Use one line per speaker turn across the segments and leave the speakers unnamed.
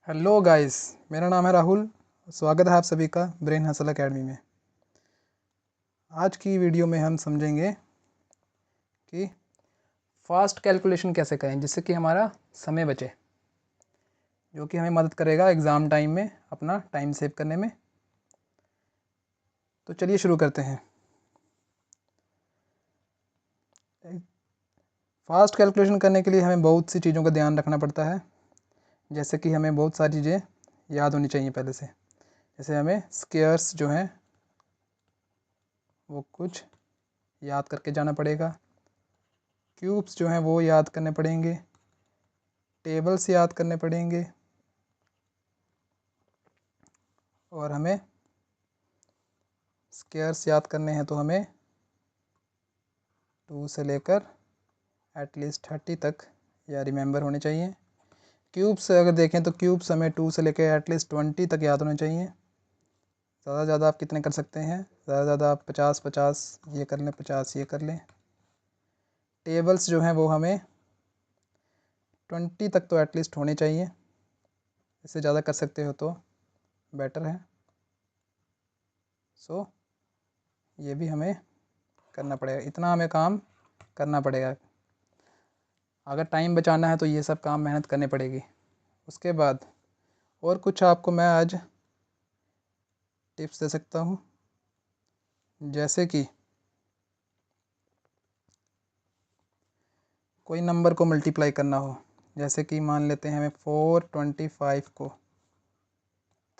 Hello guys, मेरा नाम है राहुल। स्वागत है आप सभी का ब्रेन हसल एकेडमी में। आज की वीडियो में हम समझेंगे कि फास्ट कैलकुलेशन कैसे करें जिससे कि हमारा समय बचे, जो कि हमें मदद करेगा एग्ज़ाम टाइम में अपना टाइम सेव करने में। तो चलिए शुरू करते हैं। फास्ट कैलकुलेशन करने के लिए हमें बहुत सी चीज़ों का ध्यान रखना पड़ता है, जैसे कि हमें बहुत सारी चीज़ें याद होनी चाहिए पहले से। जैसे हमें स्क्वायर्स जो हैं वो कुछ याद करके जाना पड़ेगा, क्यूब्स जो हैं वो याद करने पड़ेंगे, टेबल्स याद करने पड़ेंगे, और हमें स्क्वायर्स याद करने हैं तो हमें 2 से लेकर एटलीस्ट 30 तक या रिमेंबर होने चाहिए। क्यूब्स अगर देखें तो क्यूब्स हमें 2 से लेकर एटलीस्ट 20 तक याद होने चाहिए। ज़्यादा से ज़्यादा आप कितने कर सकते हैं? ज़्यादा से ज़्यादा आप 50 ये कर लें, 50 ये कर लें। टेबल्स जो हैं वो हमें 20 तक तो एटलीस्ट होने चाहिए, इससे ज़्यादा कर सकते हो तो बेटर है। सो ये भी हमें करना पड़ेगा, इतना हमें काम करना पड़ेगा। अगर टाइम बचाना है तो ये सब काम मेहनत करनी पड़ेगी। उसके बाद और कुछ आपको मैं आज टिप्स दे सकता हूँ, जैसे कि कोई नंबर को मल्टीप्लाई करना हो। जैसे कि मान लेते हैं हमें 425 को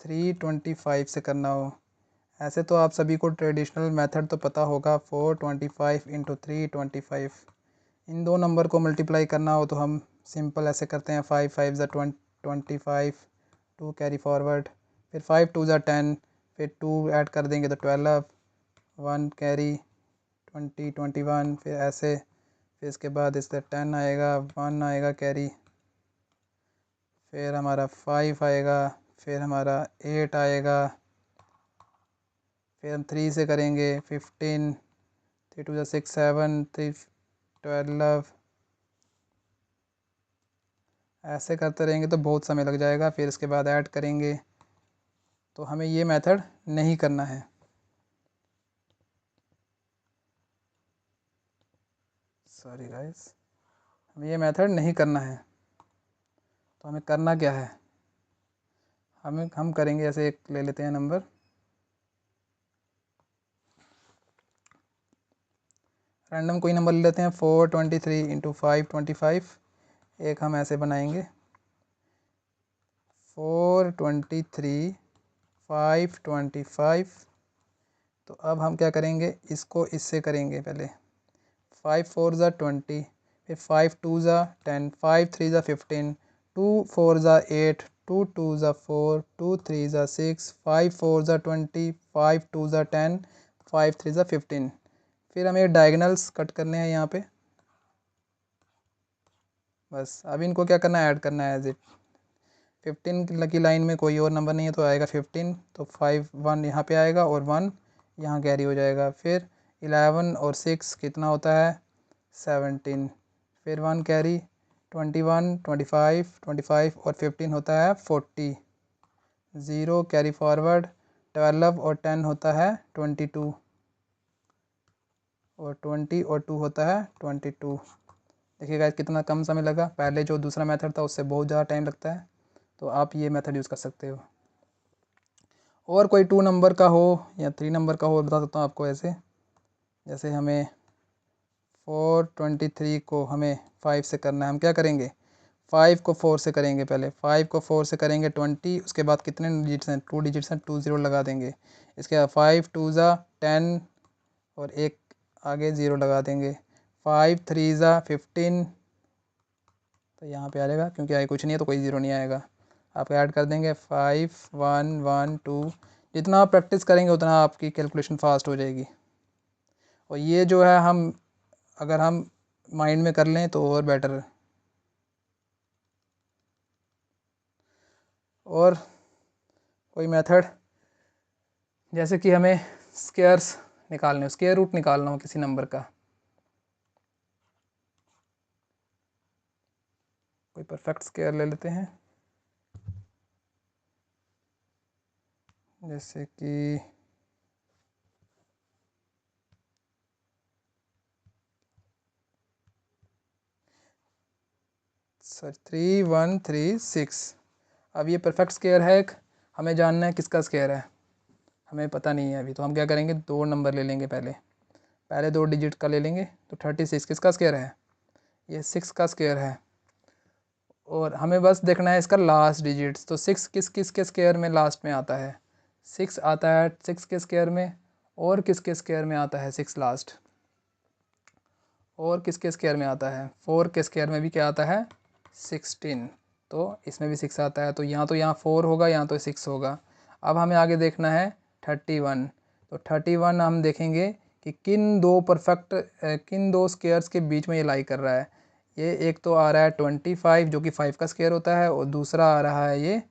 325 से करना हो। ऐसे तो आप सभी को ट्रेडिशनल मेथड तो पता होगा, 425 इंटू 325। इन दो नंबर को मल्टीप्लाई करना हो तो हम सिंपल ऐसे करते हैं, 5 5 ज़ा 25, 2 कैरी फॉरवर्ड, फिर 5 2 ज़ा 10, फिर 2 ऐड कर देंगे तो 12, 1 कैरी 20 21, फिर ऐसे, फिर इसके बाद इससे 10 आएगा, 1 आएगा कैरी, फिर हमारा 5 आएगा, फिर हमारा 8 आएगा, फिर हम 3 से करेंगे 15, 3 2 ज़ा 6 7, 3 12। ऐसे करते रहेंगे तो बहुत समय लग जाएगा। फिर इसके बाद ऐड करेंगे, तो हमें ये मेथड नहीं करना है। सॉरी गाइस, हमें ये मेथड नहीं करना है। तो हमें करना क्या है, हम करेंगे ऐसे, एक ले लेते हैं नंबर, रैंडम कोई नंबर ले लेते हैं, 423 इंटू 525। एक हम ऐसे बनाएंगे, 423 525। तो अब हम क्या करेंगे, इसको इससे करेंगे पहले। 5 4 ज़ा 20, फिर 5 2 ज़ा 10, 5 3 ज़ा 15, 2 4 ज़ा 8, 2 2 ज़ा 4, 2 3 ज़ा 6, 5 4 ज़ा 20, 5 2 ज़ा 10, 5 3 ज़ा 15। फिर हमें डायगनल्स कट करने हैं यहाँ पे। बस अब इनको क्या करना है, ऐड करना है एज इट। 15 की लाइन में कोई और नंबर नहीं है तो आएगा 15, तो 5 1 यहाँ पे आएगा और 1 यहाँ कैरी हो जाएगा। फिर 11 और 6 कितना होता है, 17, फिर 1 कैरी, 21 25 25 और 15 होता है 40, 0 कैरी फॉरवर्ड, 12 और 10 होता है 22, और 20 और 2 होता है 22। देखिए गाइस कितना कम समय लगा, पहले जो दूसरा मेथड था उससे बहुत ज़्यादा टाइम लगता है। तो आप ये मेथड यूज़ कर सकते हो। और कोई 2 नंबर का हो या 3 नंबर का हो बता सकता हूँ आपको ऐसे। जैसे हमें 423 को हमें 5 से करना है, हम क्या करेंगे, 5 को 4 से करेंगे। पहले 5 को 4 से करेंगे 20, उसके बाद कितने डिजिट्स हैं, 2 डिजिट्स हैं, 2 ज़ीरो लगा देंगे। इसके बाद 5 2 ज़ा 10 और एक आगे ज़ीरो लगा देंगे। 5 3 ज़ा 15, तो यहाँ पे आ जाएगा, क्योंकि आगे कुछ नहीं है तो कोई ज़ीरो नहीं आएगा। आप ऐड कर देंगे 5 1 1 2। जितना आप प्रैक्टिस करेंगे उतना आपकी कैलकुलेशन फास्ट हो जाएगी। और ये जो है हम अगर हम माइंड में कर लें तो और बेटर है। और कोई मेथड, जैसे कि हमें स्क्वायर्स निकालने हो, स्क्वायर रूट निकालना हो किसी नंबर का, कोई परफेक्ट स्क्वायर ले लेते हैं। जैसे कि सर 3136। अब ये परफेक्ट स्क्वायर है, हमें जानना है किसका स्क्वायर है, हमें पता नहीं है अभी। तो हम क्या करेंगे, दो नंबर ले लेंगे, पहले दो डिजिट का ले लेंगे। तो 36 किसका स्क्वायर है, ये 6 का स्क्वायर है। और हमें बस देखना है इसका लास्ट डिजिट्स। तो 6 किस किस के स्क्वायर में लास्ट में आता है, 6 आता है 6 के स्क्वायर में। और किसके स्क्वायर में आता है 6 लास्ट, और किसके स्क्वायर में आता है 4 के स्क्वायर में भी क्या आता है 16। तो इसमें भी 6 आता है। तो यहाँ 4 होगा, यहाँ तो 6 होगा। अब हमें आगे देखना है 31। तो 31 हम देखेंगे कि किन दो स्क्वायर्स के बीच में ये लाई कर रहा है। ये एक तो आ रहा है 25 जो कि 5 का स्क्वायर होता है, और दूसरा आ रहा है ये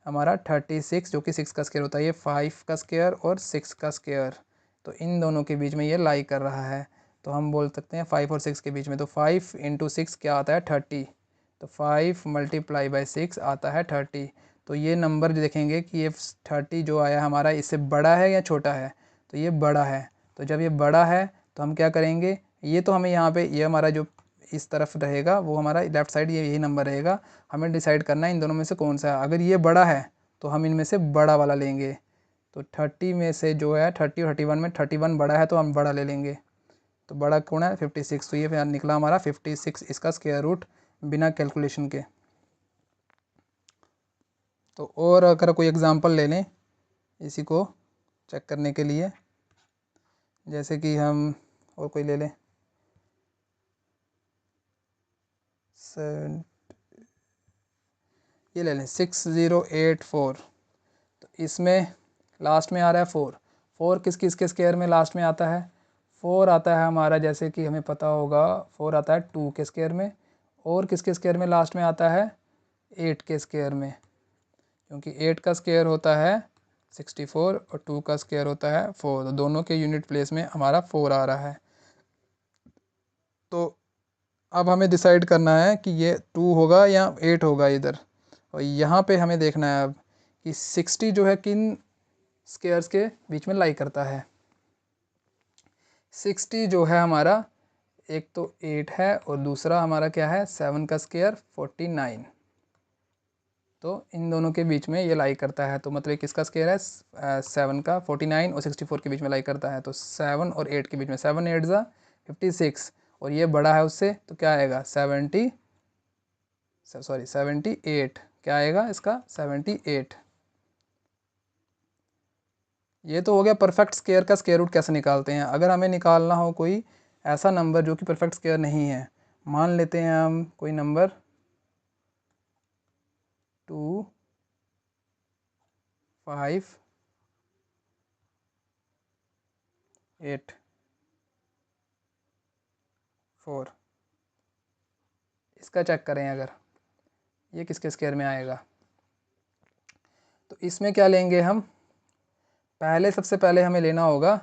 हमारा 36 जो कि 6 का स्क्वायर होता है। ये 5 का स्क्वायर और 6 का स्क्वायर, तो इन दोनों के बीच में ये लाई कर रहा है। तो हम बोल सकते हैं 5 और 6 के बीच में। तो 5 इंटू 6 क्या आता है 30। तो 5 मल्टीप्लाई बाई 6 आता है 30। तो ये नंबर देखेंगे कि ये 30 जो आया हमारा, इससे बड़ा है या छोटा है। तो ये बड़ा है। तो जब ये बड़ा है तो हम क्या करेंगे, ये तो हमें यहाँ पे ये हमारा जो इस तरफ रहेगा वो हमारा लेफ़्ट साइड ये यही नंबर रहेगा। हमें डिसाइड करना है इन दोनों में से कौन सा है। अगर ये बड़ा है तो हम इनमें से बड़ा वाला लेंगे। तो 30 में से जो है 30 और 31 में 31 बड़ा है तो हम बड़ा ले लेंगे। तो बड़ा कौन है 56। तो ये निकला हमारा 56 इसका स्क्वायर रूट बिना कैलकुलेशन के। तो और अगर कोई एग्ज़ाम्पल ले लें इसी को चेक करने के लिए, जैसे कि हम और कोई ले लें, ये ले लें 6084। तो इसमें लास्ट में आ रहा है 4 किस किस के स्क्वायर में लास्ट में आता है, 4 आता है हमारा, जैसे कि हमें पता होगा 4 आता है 2 के स्क्वायर में। और किसके स्क्वायर में लास्ट में आता है 8 के स्क्वायर में, क्योंकि 8 का स्क्वायर होता है 64 और 2 का स्क्वायर होता है 4। तो दोनों के यूनिट प्लेस में हमारा 4 आ रहा है। तो अब हमें डिसाइड करना है कि ये 2 होगा या 8 होगा इधर। और यहाँ पे हमें देखना है अब कि 60 जो है किन स्क्वायर्स के बीच में लाई करता है। 60 जो है हमारा, एक तो 8 है और दूसरा हमारा क्या है 7 का स्क्वायर 49। तो इन दोनों के बीच में ये लाई करता है। तो मतलब किसका स्क्वायर है 7 का 49 और 64 के बीच में लाई करता है। तो 7 और 8 के बीच में 7 8 ज़ा 56, और ये बड़ा है उससे तो क्या आएगा 78। क्या आएगा इसका 78। ये तो हो गया परफेक्ट स्क्वायर का स्क्वायर रूट कैसे निकालते हैं। अगर हमें निकालना हो कोई ऐसा नंबर जो कि परफेक्ट स्क्वायर नहीं है, मान लेते हैं हम कोई नंबर 2 5 8 4, इसका चेक करें अगर ये किसके स्क्वायर में आएगा। तो इसमें क्या लेंगे हम, सबसे पहले हमें लेना होगा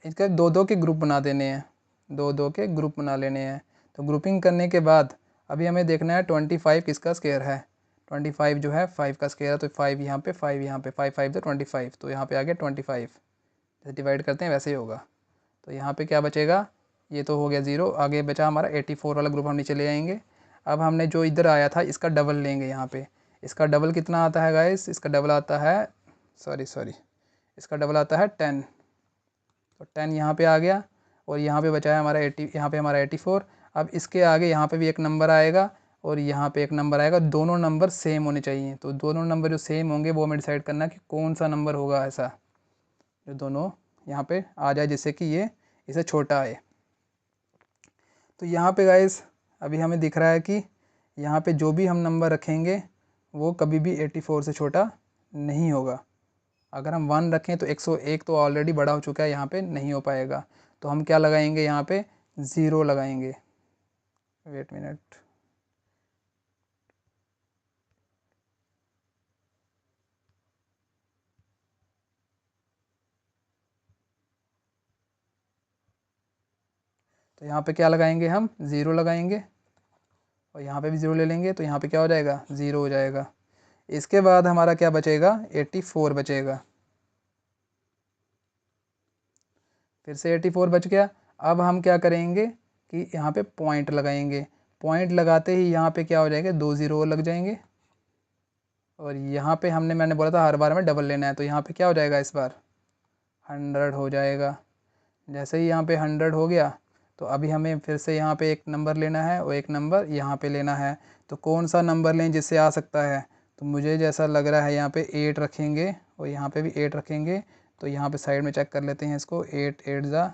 इसका 2 2 के ग्रुप बना देने हैं, 2 2 के ग्रुप बना लेने हैं। तो ग्रुपिंग करने के बाद अभी हमें देखना है 25 किसका स्क्वायर है। 25 जो है 5 का स्क्वायर है। तो 5 यहाँ पे 5 यहाँ पे 5 5 तो 25, तो यहाँ पे आ गया 25। जैसे डिवाइड करते हैं वैसे ही होगा। तो यहाँ पे क्या बचेगा, ये तो हो गया 0। आगे बचा हमारा 84 वाला ग्रुप हम नीचे ले आएंगे। अब हमने जो इधर आया था इसका डबल लेंगे यहाँ पे। इसका डबल कितना आता है गाइस, इसका डबल आता है सॉरी इसका डबल आता है 10। तो 10 यहाँ पे आ गया, और यहाँ पे बचा है हमारा 80, यहाँ पे हमारा 84। अब इसके आगे यहाँ पे भी एक नंबर आएगा और यहाँ पे एक नंबर आएगा, दोनों नंबर सेम होने चाहिए। तो दोनों नंबर जो सेम होंगे वो हमें डिसाइड करना है कि कौन सा नंबर होगा ऐसा जो दोनों यहाँ पे आ जाए, जिससे कि ये इसे छोटा आए। तो यहाँ पे गाइस अभी हमें दिख रहा है कि यहाँ पे जो भी हम नंबर रखेंगे वो कभी भी 84 से छोटा नहीं होगा। अगर हम 1 रखें तो 101 तो ऑलरेडी बड़ा हो चुका है, यहाँ पे नहीं हो पाएगा। तो हम क्या लगाएंगे, यहाँ पे 0 लगाएंगे। वेट मिनट, तो यहाँ पे क्या लगाएंगे, हम 0 लगाएंगे, और यहाँ पे भी 0 ले लेंगे। तो यहाँ पे क्या हो जाएगा 0 हो जाएगा। इसके बाद हमारा क्या बचेगा 84 बचेगा। फिर से 84 बच गया। अब हम क्या करेंगे कि यहाँ पे पॉइंट लगाएंगे। पॉइंट लगाते ही यहाँ पे क्या हो जाएगा, 2 ज़ीरो लग जाएंगे। और यहाँ पे मैंने बोला था हर बार में डबल लेना है, तो यहाँ पे क्या हो जाएगा, इस बार 100 हो जाएगा। जैसे ही यहाँ पे 100 हो गया तो अभी हमें फिर से यहाँ पे एक नंबर लेना है और एक नंबर यहाँ पे लेना है। तो कौन सा नंबर लें जिससे आ सकता है, तो मुझे जैसा लग रहा है यहाँ पे 8 रखेंगे और यहाँ पे भी 8 रखेंगे। तो यहाँ पे साइड में चेक कर लेते हैं इसको, 8 8 जा,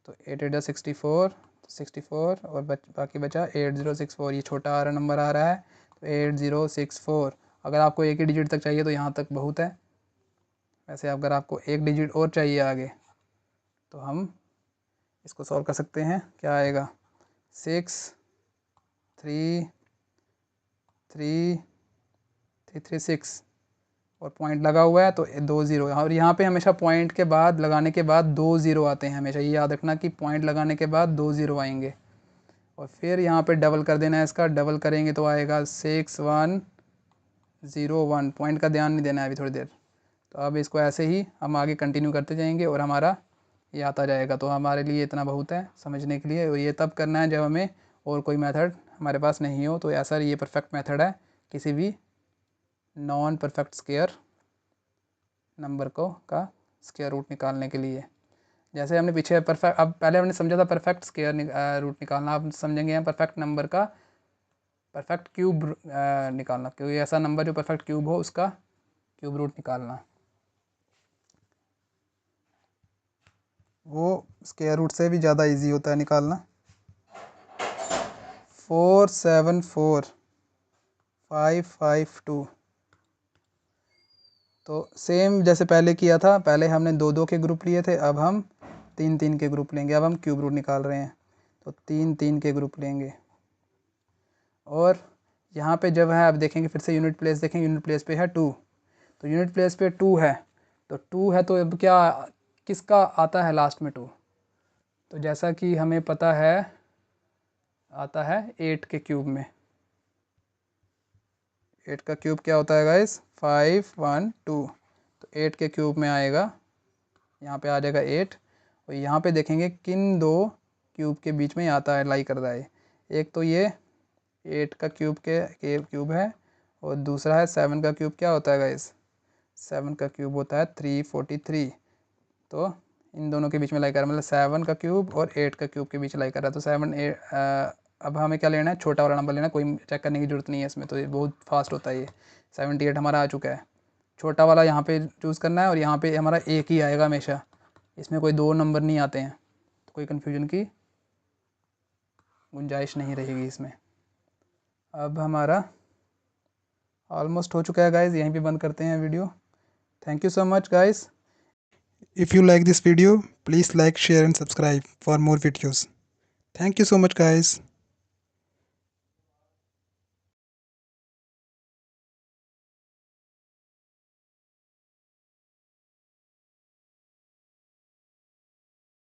तो 8 8 जा 64, 64 और बाकी बचा 8064। ये छोटा नंबर आ रहा है, तो 8064। अगर आपको एक ही डिजिट तक चाहिए तो यहाँ तक बहुत है। वैसे अगर आपको एक डिजिट और चाहिए आगे तो हम इसको सॉल्व कर सकते हैं। क्या आएगा, 6 3 3 3 3 6 और पॉइंट लगा हुआ है तो 2 ज़ीरो। और यहाँ पे हमेशा पॉइंट के बाद लगाने के बाद 2 ज़ीरो आते हैं, हमेशा ये याद रखना कि पॉइंट लगाने के बाद 2 ज़ीरो आएंगे। और फिर यहाँ पे डबल कर देना है, इसका डबल करेंगे तो आएगा 6101। पॉइंट का ध्यान नहीं देना है अभी थोड़ी देर। तो अब इसको ऐसे ही हम आगे कंटिन्यू करते जाएंगे और हमारा ये आता जाएगा। तो हमारे लिए इतना बहुत है समझने के लिए। और ये तब करना है जब हमें और कोई मेथड हमारे पास नहीं हो। तो ऐसा ये परफेक्ट मेथड है किसी भी नॉन परफेक्ट स्क्वायर नंबर का स्क्वायर रूट निकालने के लिए। जैसे हमने पीछे परफेक्ट, अब पहले हमने समझा था परफेक्ट स्क्वायर रूट निकालना, अब समझेंगे यहाँ परफेक्ट नंबर का परफेक्ट क्यूब निकालना। क्योंकि ऐसा नंबर जो परफेक्ट क्यूब हो उसका क्यूब रूट निकालना, वो स्क्वायर रूट से भी ज़्यादा इजी होता है निकालना। 474552। तो सेम जैसे पहले किया था, पहले हमने 2 2 के ग्रुप लिए थे, अब हम 3 3 के ग्रुप लेंगे। अब हम क्यूब रूट निकाल रहे हैं तो 3 3 के ग्रुप लेंगे। और यहाँ पे जब है, अब देखेंगे फिर से यूनिट प्लेस देखेंगे, यूनिट प्लेस पे है 2, तो यूनिट प्लेस पे 2 है, तो 2 है तो अब क्या किसका आता है लास्ट में 2, तो जैसा कि हमें पता है आता है 8 के क्यूब में। 8 का क्यूब क्या होता है गाइस, 512। तो 8 के क्यूब में आएगा, यहाँ पे आ जाएगा 8। और यहाँ पे देखेंगे किन 2 क्यूब के बीच में आता है, लाई कर रहा है। एक तो ये 8 का क्यूब के क्यूब है और दूसरा है 7 का क्यूब। क्या होता है गाइस, 7 का क्यूब होता है 343। तो इन दोनों के बीच में लाई कर रहा है, मतलब 7 का क्यूब और 8 का क्यूब के बीच लाई कर रहा है। तो 7 8। अब हमें क्या लेना है, छोटा वाला नंबर लेना है, कोई चेक करने की ज़रूरत नहीं है इसमें, तो ये बहुत फास्ट होता है। ये 78 हमारा आ चुका है। छोटा वाला यहाँ पे चूज़ करना है और यहाँ पे हमारा एक ही आएगा हमेशा, इसमें कोई 2 नंबर नहीं आते हैं, तो कोई कन्फ्यूजन की गुंजाइश नहीं रहेगी इसमें। अब हमारा ऑलमोस्ट हो चुका है गाइज़, यहीं पे बंद करते हैं video. Thank you so much guys. If you like this video, please like, share and subscribe for more videos. Thank you so much guys.